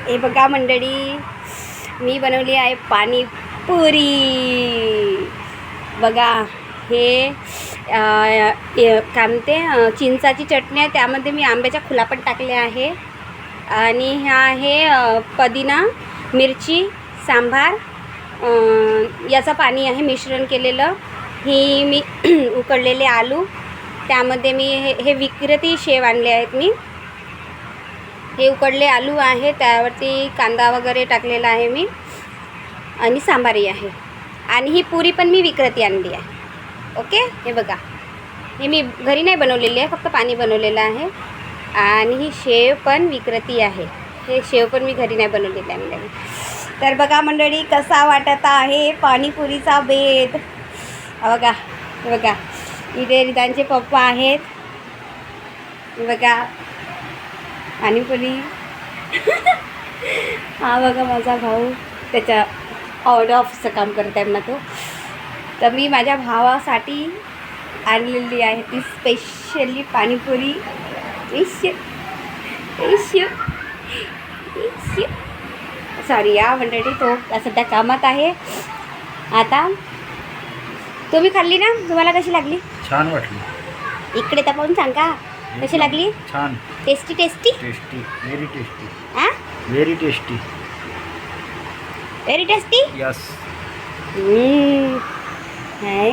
हे बघा मंडळी, मी बनवली आहे पाणीपुरी. बघा हे काय म्हणते चिंचाची चटणी आहे, त्यामध्ये मी आंब्याच्या खुला पण टाकले आहे. आणि ह्या आहे पुदिना, मिरची, सांबार, याचं पाणी आहे मिश्रण केलेलं. ही मी उकडलेले आलू, त्यामध्ये मी हे विक्रेती शेव आणले आहेत. मी हे उकडले आलू आहे, त्यावरती कांदा वगैरे टाकलेला आहे मी, आणि सांबारही आहे. आणि ही पुरी पण मी विक्रेती आणली आहे. ओके, हे बघा, हे मी घरी नाही बनवलेली आहे, फक्त पाणी बनवलेलं आहे. आणि ही शेव पण विक्रेती आहे. हे शेव पण मी घरी नाही बनवलेलं आहे मंडळी. तर बघा मंडळी, कसा वाटत आहे पाणीपुरीचा बेत. बघा, हे बघा, इथे रिदांचे पप्पा आहेत. बघा पाणीपुरी. हा बघा माझा भाऊ, त्याच्या ऑर्डर ऑफिसचं काम करत आहे ना तो. तर मी माझ्या भावासाठी आणलेली आहे ती स्पेशली पाणीपुरी. सॉरी या मंडळी, तो सध्या कामात आहे. आता तुम्ही खाल्ली ना, तुम्हाला कशी लागली? छान वाटली. इकडे तपासून सांगा कशी लागली. छान, tasty tasty tasty, very tasty. हां, very tasty. Very tasty. Yes. हाय